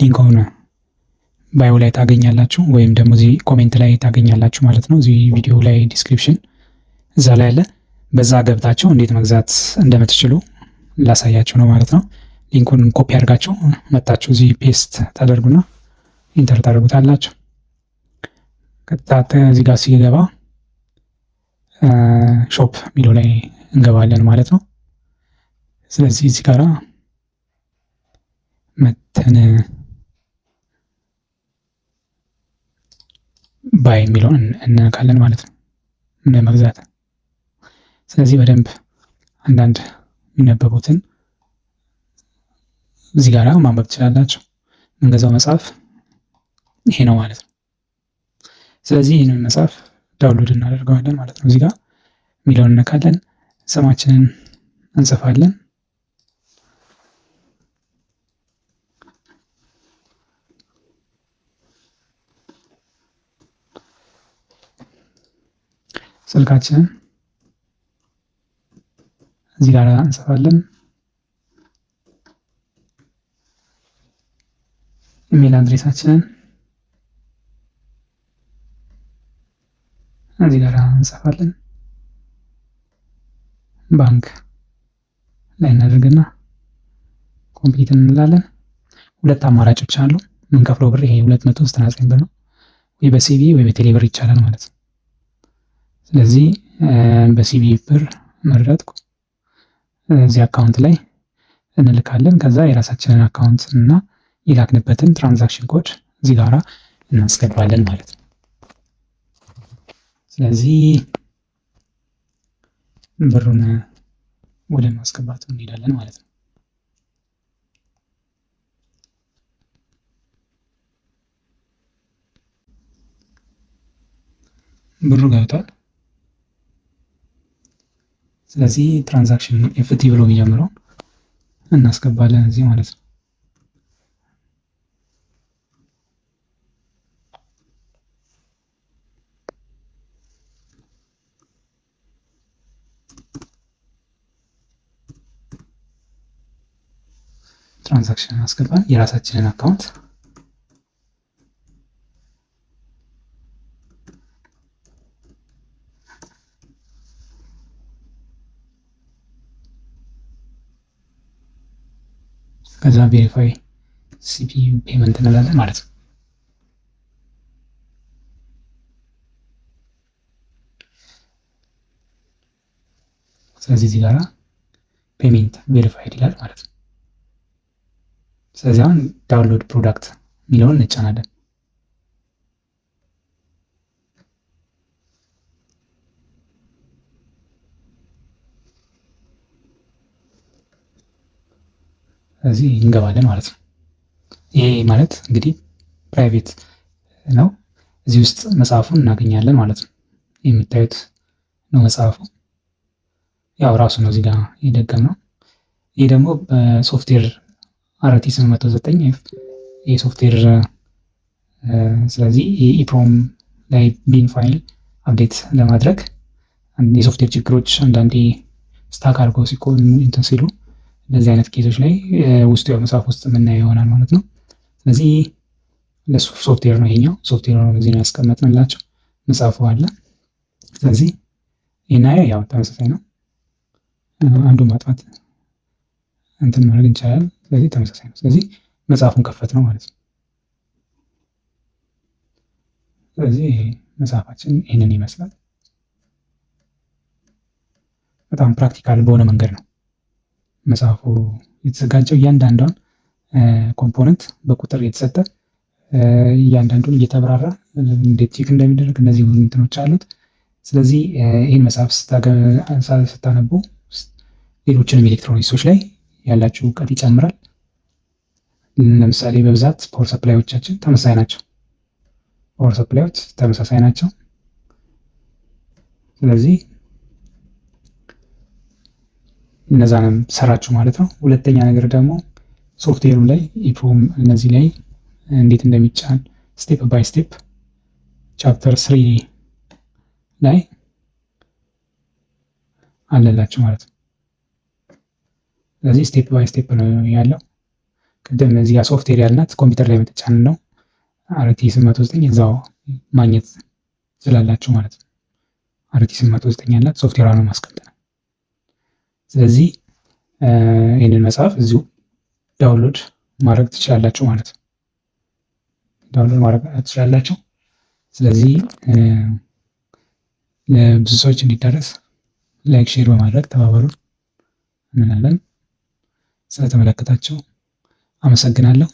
ሊንኩን ባዮ ላይ ታገኛላችሁ ወይም ደግሞ እዚህ ኮሜንት ላይ ታገኛላችሁ ማለት ነው። እዚህ ቪዲዮ ላይ ዲስክሪፕሽን እዛ ላይ አለ። በዛ ገብታችሁ እንዴት መግዛት እንደምትችሉ ላሳያችሁ ነው ማለት ነው። ሊንኩን ኮፒ አድርጋችሁ መጣችሁ እዚህ ፔስት ታደርጉና ኢንተር ታደርጉታላችሁ። ቀጥታ እዚህ ጋር ሲገባ ሾፕ የሚለው ላይ እንገባለን ማለት ነው። ስለዚህ እዚህ ጋር መተን ባይ የሚለውን እንነካለን ማለት ነው ለመግዛት። ስለዚህ በደንብ አንዳንድ የሚነበቡትን እዚህ ጋር ማንበብ ትችላላችሁ። የምንገዛው መጽሐፍ ይሄ ነው ማለት ነው። ስለዚህ ይህንን መጽሐፍ ዳውንሎድ እናደርገዋለን ማለት ነው። እዚህ ጋር የሚለውን እንነካለን፣ ስማችንን እንጽፋለን። ስልካችንን እዚህ ጋር እንጽፋለን። ኢሜል አድሬሳችንን እዚህ ጋር እንጽፋለን። ባንክ ላይ እናደርግና ኮምፕሊት እንላለን። ሁለት አማራጮች አሉ። የምንከፍለው ብር ይሄ 299 ብር ነው። ወይ በሲቢ ወይ በቴሌ ብር ይቻላል ማለት ነው። ስለዚህ በሲቢ ብር መረጥኩ። እዚህ አካውንት ላይ እንልካለን። ከዛ የራሳችንን አካውንት እና የላክንበትን ትራንዛክሽን ኮድ እዚህ ጋራ እናስገባለን ማለት ነው። ስለዚህ ብሩን ወደ ማስገባቱ እንሄዳለን ማለት ነው። ብሩ ገብቷል። ስለዚህ ትራንዛክሽን ኤፍቲ ብሎ የሚጀምረው እናስገባለን እዚህ ማለት ነው። ትራንዛክሽን አስገባን የራሳችንን አካውንት ከዛ ቬሪፋይ ሲቢ ፔመንት እንላለን ማለት ነው። ስለዚህ እዚህ ጋራ ፔሜንት ቬሪፋይድ ይላል ማለት ነው። ስለዚህ አሁን ዳውንሎድ ፕሮዳክት የሚለውን እንጫናለን። ስለዚህ እንገባለን ማለት ነው። ይሄ ማለት እንግዲህ ፕራይቬት ነው። እዚህ ውስጥ መጽሐፉን እናገኛለን ማለት ነው። የምታዩት ነው መጽሐፉ። ያው ራሱ ነው እዚህ ጋር የደገም ነው። ይህ ደግሞ በሶፍትዌር አርቲ 809 የሶፍትዌር ስለዚህ የኢፕሮም ላይ ቢን ፋይል አፕዴት ለማድረግ የሶፍትዌር ችግሮች አንዳንዴ ስታክ አድርገው ሲቆም እንትን ሲሉ እንደዚህ አይነት ኬዞች ላይ ውስጡ ያው መጽሐፍ ውስጥ የምናየው ይሆናል ማለት ነው። ስለዚህ ለሱ ሶፍትዌር ነው ይሄኛው ሶፍትዌር ነው እዚህ ነው ያስቀመጥንላቸው። መጽሐፉ አለ። ስለዚህ ይሄና ያው ተመሳሳይ ነው። አንዱ ማጥፋት እንትን ማድረግ እንችላለን። ስለዚህ ተመሳሳይ ነው። ስለዚህ መጽሐፉን ከፈት ነው ማለት ነው። ስለዚህ መጽሐፋችን ይህንን ይመስላል። በጣም ፕራክቲካል በሆነ መንገድ ነው መጽሐፉ የተዘጋጀው። እያንዳንዷን ኮምፖነንት በቁጥር የተሰጠ እያንዳንዱን እየተብራራ እንዴት ቼክ እንደሚደረግ እነዚህ እንትኖች አሉት። ስለዚህ ይህን መጽሐፍ ስታነቡ ሌሎችንም ኤሌክትሮኒክሶች ላይ ያላችሁ እውቀት ይጨምራል። ለምሳሌ በብዛት ፓወር ሰፕላዮቻችን ተመሳሳይ ናቸው። ፓወር ሰፕላዮች ተመሳሳይ ናቸው። ስለዚህ እነዛንም ሰራችሁ ማለት ነው። ሁለተኛ ነገር ደግሞ ሶፍትዌሩ ላይ ኢፕሮም እነዚህ ላይ እንዴት እንደሚጫን ስቴፕ ባይ ስቴፕ ቻፕተር 3 ላይ አለላችሁ ማለት ነው። ስለዚህ ስቴፕ ባይ ስቴፕ ነው ያለው። ቅድም እዚህ ጋር ሶፍትዌር ያልናት ኮምፒውተር ላይ የምትጫን ነው። አርቲ 809 እዛው ማግኘት ስላላችሁ ማለት ነው። አርቲ 809 ያላት ሶፍትዌሯን ነው ማስቀመጥ ነው። ስለዚህ ይህንን መጽሐፍ እዚሁ ዳውንሎድ ማድረግ ትችላላችሁ ማለት ነው። ዳውንሎድ ማድረግ ትችላላችሁ። ስለዚህ ለብዙ ሰዎች እንዲዳረስ ላይክ፣ ሼር በማድረግ ተባበሩን እንላለን። ስለተመለከታችሁ አመሰግናለሁ።